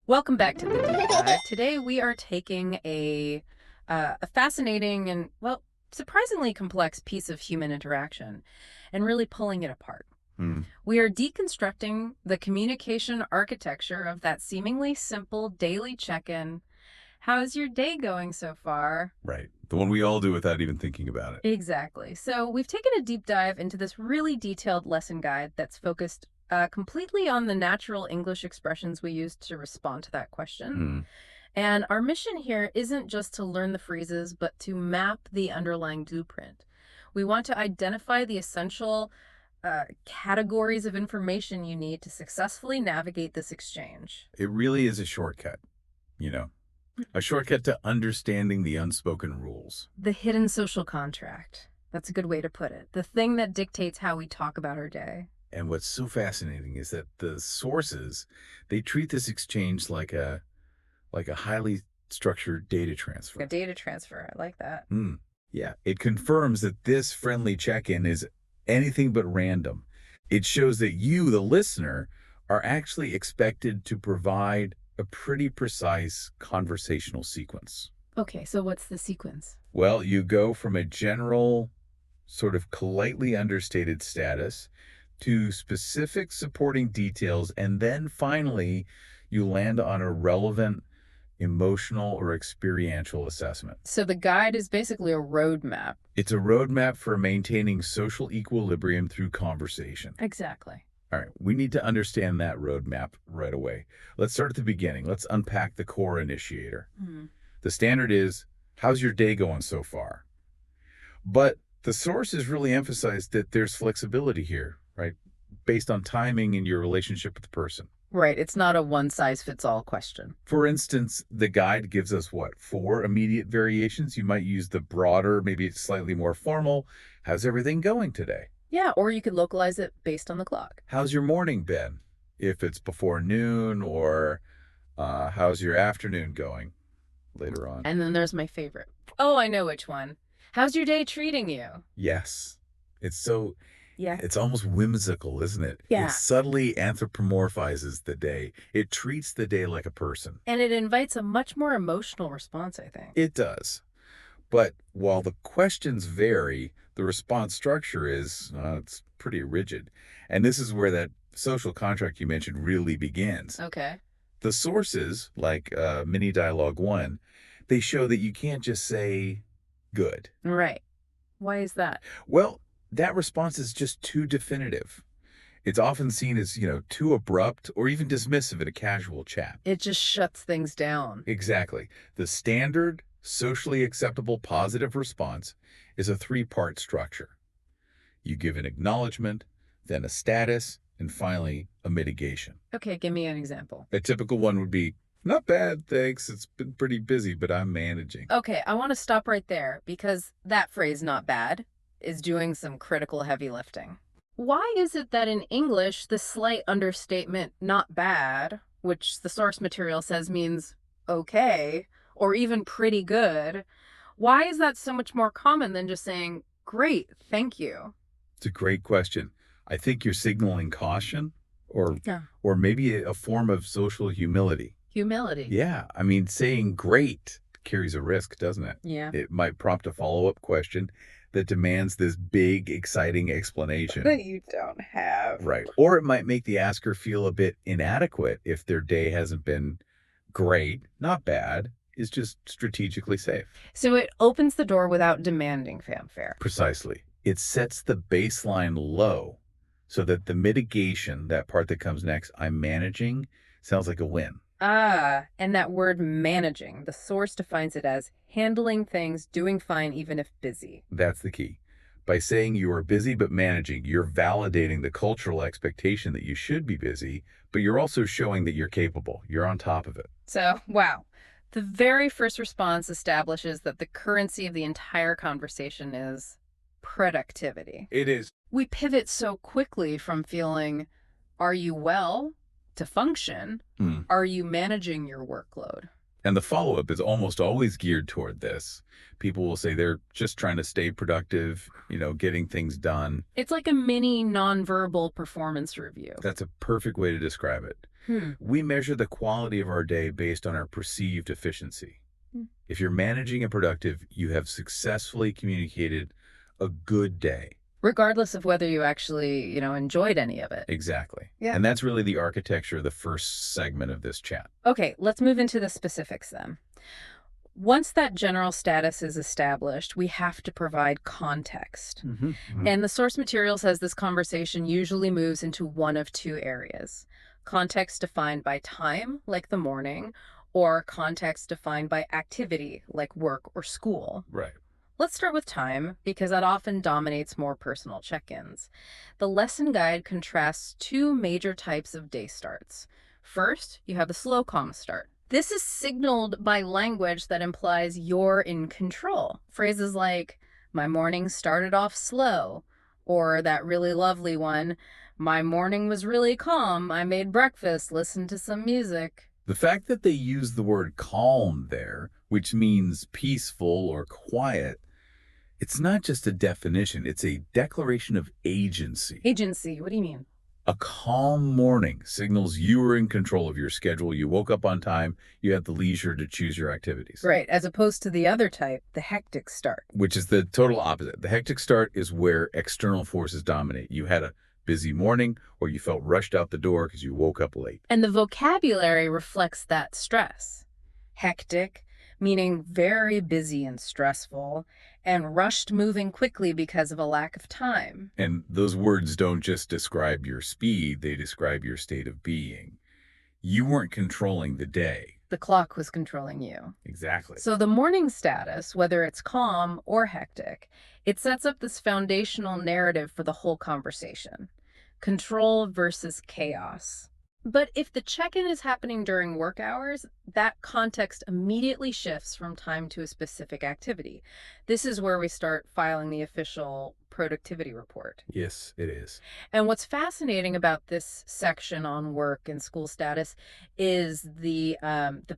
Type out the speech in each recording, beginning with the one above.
Welcome back to the Deep Dive. Today we are taking a fascinating and, well, surprisingly complex piece of human interaction and really pulling it apart. Hmm. We are deconstructing the communication architecture of that seemingly simple daily check-in. How's your day going so far? Right. The one we all do without even thinking about it. Exactly. So we've taken a deep dive into this really detailed lesson guide that's focused completely on the natural English expressions we use to respond to that question. Hmm. And our mission here isn't just to learn the phrases, but to map the underlying blueprint. We want to identify the essential categories of information you need to successfully navigate this exchange. It really is a shortcut, you know, a shortcut to understanding the unspoken rules. The hidden social contract. That's a good way to put it. The thing that dictates how we talk about our day. And what's so fascinating is that the sources, they treat this exchange like a highly structured data transfer. A data transfer. I like that. Yeah, it confirms that this friendly check-in is anything but random. It shows that you, the listener, are actually expected to provide a pretty precise conversational sequence. Okay, so what's the sequence? Well, you go from a general, sort of politely understated status to specific supporting details, and then finally, you land on a relevant emotional or experiential assessment. So the guide is basically a roadmap. It's a roadmap for maintaining social equilibrium through conversation. Exactly. All right, we need to understand that roadmap right away. Let's start at the beginning. Let's unpack the core initiator. The standard is, how's your day going so far? But the sources really emphasize that there's flexibility here, right? Based on timing and your relationship with the person. Right, it's not a one-size-fits-all question. For instance, the guide gives us what, 4 immediate variations? You might use the broader, maybe it's slightly more formal. How's everything going today? Yeah, or you could localize it based on the clock. How's your morning been? If it's before noon, or how's your afternoon going later on? And then there's my favorite. Oh, I know which one. How's your day treating you? Yes. It's almost whimsical, isn't it? Yeah. It subtly anthropomorphizes the day. It treats the day like a person. And it invites a much more emotional response, I think. It does. But while the questions vary, the response structure is, it's pretty rigid. And this is where that social contract you mentioned really begins. Okay. The sources, like Mini Dialogue 1, they show that you can't just say good. Right. Why is that? Well, that response is just too definitive. It's often seen as, too abrupt or even dismissive in a casual chat. It just shuts things down. Exactly. The standard, socially acceptable positive response is a 3-part structure. You give an acknowledgement, then a status, and finally a mitigation. Okay, give me an example. A typical one would be, not bad, thanks. It's been pretty busy, but I'm managing. Okay, I want to stop right there because that phrase, not bad, is doing some critical heavy lifting. Why is it that in English, the slight understatement, not bad, which the source material says means okay, or even pretty good, why is that so much more common than just saying, great, thank you? It's a great question. I think you're signaling caution or Yeah. or maybe a form of social humility. Humility. Yeah, I mean, saying great carries a risk, doesn't it? Yeah. It might prompt a follow-up question that demands this big, exciting explanation. That you don't have. Right. Or it might make the asker feel a bit inadequate if their day hasn't been great, not bad, is just strategically safe. So it opens the door without demanding fanfare. Precisely. It sets the baseline low so that the mitigation, that part that comes next, I'm managing, sounds like a win. Ah, and that word managing, the source defines it as handling things, doing fine even if busy. That's the key. By saying you are busy but managing, you're validating the cultural expectation that you should be busy, but you're also showing that you're capable. You're on top of it. So, wow. The very first response establishes that the currency of the entire conversation is productivity. It is. We pivot so quickly from feeling, are you well, to function, are you managing your workload? And the follow-up is almost always geared toward this. People will say they're just trying to stay productive, getting things done. It's like a mini nonverbal performance review. That's a perfect way to describe it. Hmm. We measure the quality of our day based on our perceived efficiency. If you're managing and productive, you have successfully communicated a good day. Regardless of whether you actually, enjoyed any of it. Exactly. Yeah. And that's really the architecture of the first segment of this chat. Okay, let's move into the specifics then. Once that general status is established, we have to provide context. And the source material says this conversation usually moves into one of two areas. Context defined by time, like the morning, or context defined by activity, like work or school. Right. Let's start with time, because that often dominates more personal check-ins. The lesson guide contrasts two major types of day starts. First, you have the slow calm start. This is signaled by language that implies you're in control. Phrases like, my morning started off slow, or that really lovely one, my morning was really calm, I made breakfast, listened to some music. The fact that they use the word calm there, which means peaceful or quiet, it's not just a definition, it's a declaration of agency. Agency, what do you mean? A calm morning signals you are in control of your schedule. You woke up on time. You had the leisure to choose your activities. Right, as opposed to the other type, the hectic start. Which is the total opposite. The hectic start is where external forces dominate. You had a busy morning or you felt rushed out the door because you woke up late. And the vocabulary reflects that stress. Hectic, meaning very busy and stressful, and rushed, moving quickly because of a lack of time. And those words don't just describe your speed, they describe your state of being. You weren't controlling the day. The clock was controlling you. Exactly. So the morning status, whether it's calm or hectic, it sets up this foundational narrative for the whole conversation. Control versus chaos. But if the check-in is happening during work hours, that context immediately shifts from time to a specific activity. This is where we start filing the official productivity report. Yes, it is. And what's fascinating about this section on work and school status is the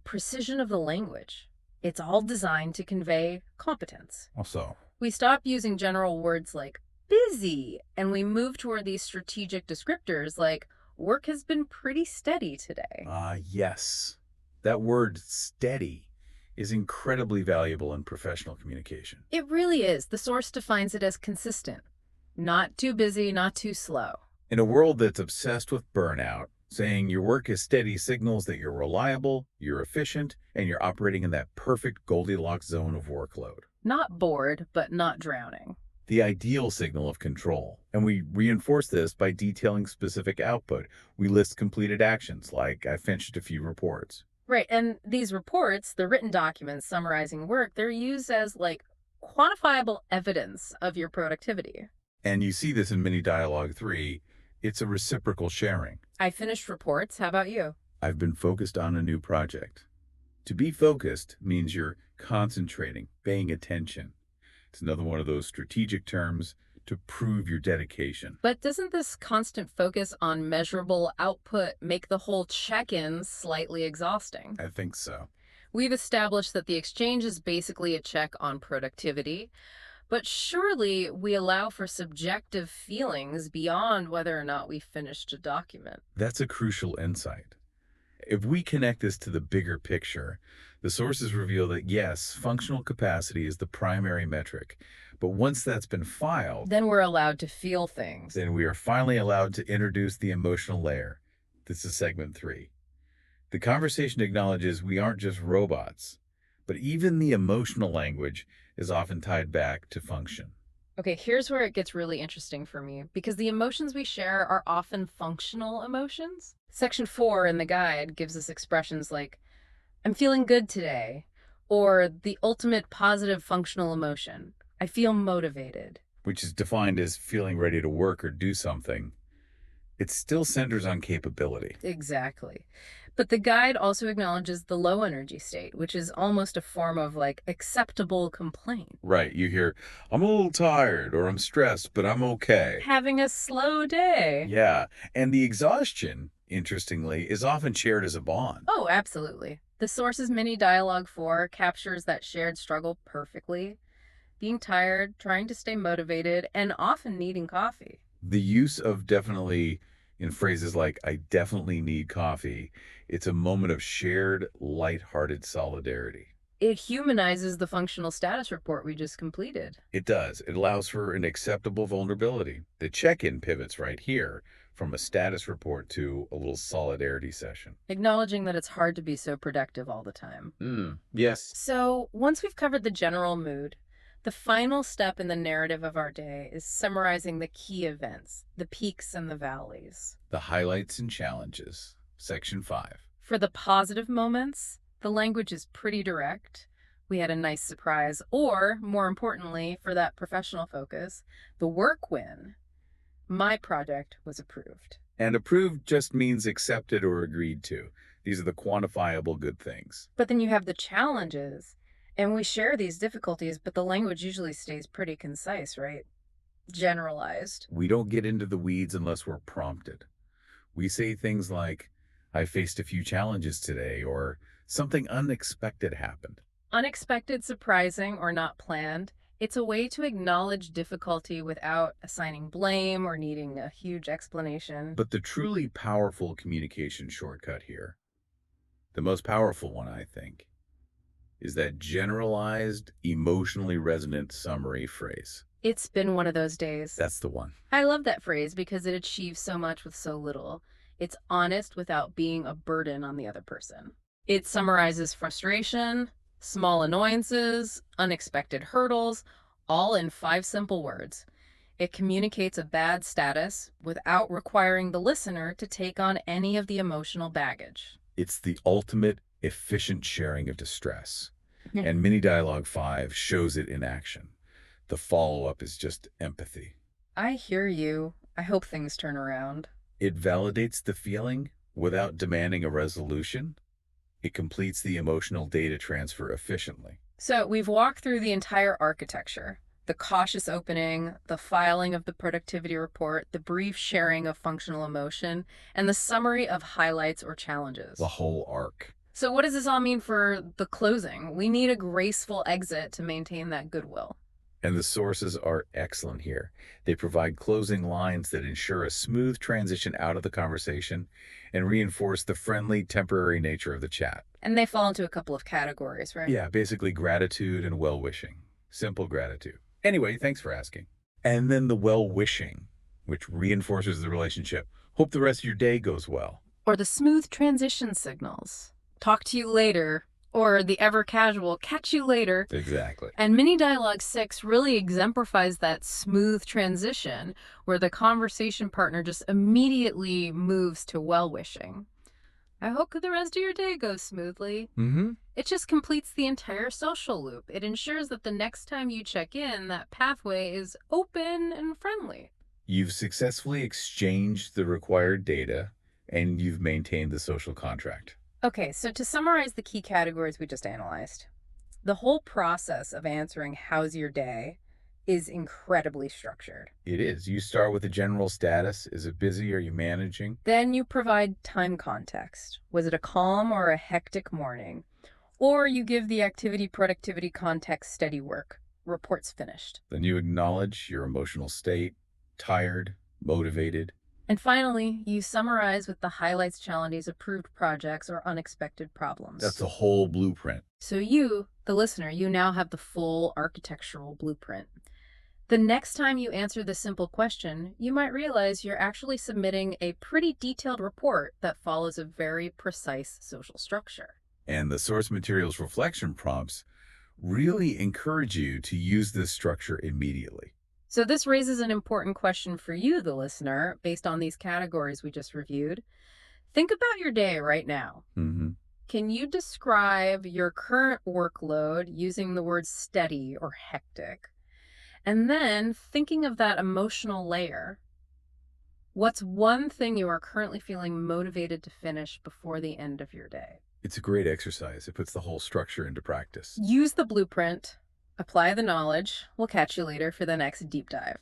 precision of the language. It's all designed to convey competence. Also, We stop using general words like busy, and we move toward these strategic descriptors like work has been pretty steady today. yes. That word steady is incredibly valuable in professional communication. It really is. The source defines it as consistent. Not too busy, not too slow. In a world that's obsessed with burnout, saying your work is steady signals that you're reliable, you're efficient, and you're operating in that perfect Goldilocks zone of workload. Not bored, but not drowning. The ideal signal of control. And we reinforce this by detailing specific output. We list completed actions, like I finished a few reports. Right, and these reports, the written documents summarizing work, they're used as like quantifiable evidence of your productivity. And you see this in Mini Dialogue 3. It's a reciprocal sharing. I finished reports. How about you? I've been focused on a new project. To be focused means you're concentrating, paying attention. It's another one of those strategic terms to prove your dedication. But doesn't this constant focus on measurable output make the whole check-in slightly exhausting? I think so. We've established that the exchange is basically a check on productivity, but surely we allow for subjective feelings beyond whether or not we finished a document. That's a crucial insight. If we connect this to the bigger picture, the sources reveal that yes, functional capacity is the primary metric, but once that's been filed, Then we're allowed to feel things. then we are finally allowed to introduce the emotional layer. This is segment 3. The conversation acknowledges we aren't just robots, but even the emotional language is often tied back to function. Okay, here's where it gets really interesting for me, because the emotions we share are often functional emotions. Section 4 in the guide gives us expressions like, I'm feeling good today, or the ultimate positive functional emotion, I feel motivated. Which is defined as feeling ready to work or do something. It still centers on capability. Exactly. But the guide also acknowledges the low energy state, which is almost a form of like acceptable complaint. Right, you hear, I'm a little tired or I'm stressed, but I'm okay. Having a slow day. Yeah, and the exhaustion, interestingly, is often shared as a bond. Oh, absolutely. The source's mini dialogue 4 captures that shared struggle perfectly. Being tired, trying to stay motivated, and often needing coffee. The use of definitely In phrases like, I definitely need coffee, it's a moment of shared, lighthearted solidarity. It humanizes the functional status report we just completed. It does. It allows for an acceptable vulnerability. The check-in pivots right here from a status report to a little solidarity session. Acknowledging that it's hard to be so productive all the time. Yes. So, once we've covered the general mood, the final step in the narrative of our day is summarizing the key events, the peaks and the valleys. The highlights and challenges. Section 5. For the positive moments, the language is pretty direct. We had a nice surprise, or more importantly, for that professional focus, the work win. My project was approved. And approved just means accepted or agreed to. These are the quantifiable good things. But then you have the challenges, and we share these difficulties, but the language usually stays pretty concise, right? Generalized. We don't get into the weeds unless we're prompted. We say things like, I faced a few challenges today, or something unexpected happened. Unexpected, surprising, or not planned. It's a way to acknowledge difficulty without assigning blame or needing a huge explanation. But the truly powerful communication shortcut here, the most powerful one, I think, is that generalized, emotionally resonant summary phrase. It's been one of those days. That's the one. I love that phrase because it achieves so much with so little. It's honest without being a burden on the other person. It summarizes frustration, small annoyances, unexpected hurdles, all in 5 simple words. It communicates a bad status without requiring the listener to take on any of the emotional baggage. It's the ultimate efficient sharing of distress. Yeah. And Mini Dialogue 5 shows it in action. The follow-up is just empathy. I hear you. I hope things turn around. It validates the feeling without demanding a resolution. It completes the emotional data transfer efficiently. So we've walked through the entire architecture. The cautious opening, the filing of the productivity report, the brief sharing of functional emotion, and the summary of highlights or challenges. The whole arc. So what does this all mean for the closing? We need a graceful exit to maintain that goodwill. And the sources are excellent here. They provide closing lines that ensure a smooth transition out of the conversation and reinforce the friendly, temporary nature of the chat. And they fall into a couple of categories, right? Yeah, basically gratitude and well-wishing. Simple gratitude. Anyway, thanks for asking. And then the well-wishing, which reinforces the relationship. Hope the rest of your day goes well. Or the smooth transition signals. Talk to you later. Or the ever-casual, catch you later. Exactly. And Mini Dialogue 6 really exemplifies that smooth transition where the conversation partner just immediately moves to well-wishing. I hope the rest of your day goes smoothly. It just completes the entire social loop. It ensures that the next time you check in, that pathway is open and friendly. You've successfully exchanged the required data, and you've maintained the social contract. Okay, so to summarize the key categories we just analyzed, the whole process of answering "How's your day?" is incredibly structured. It is. You start with the general status. Is it busy? Are you managing? Then you provide time context. Was it a calm or a hectic morning? Or you give the activity productivity context, steady work. Report's finished. Then you acknowledge your emotional state, tired, motivated. And finally, you summarize with the highlights, challenges, approved projects, or unexpected problems. That's the whole blueprint. So you, the listener, you now have the full architectural blueprint. The next time you answer this simple question, you might realize you're actually submitting a pretty detailed report that follows a very precise social structure. And the source materials reflection prompts really encourage you to use this structure immediately. So this raises an important question for you, the listener, based on these categories we just reviewed. Think about your day right now. Can you describe your current workload using the words steady or hectic? And then thinking of that emotional layer. What's one thing you are currently feeling motivated to finish before the end of your day? It's a great exercise. It puts the whole structure into practice. Use the blueprint. Apply the knowledge. We'll catch you later for the next deep dive.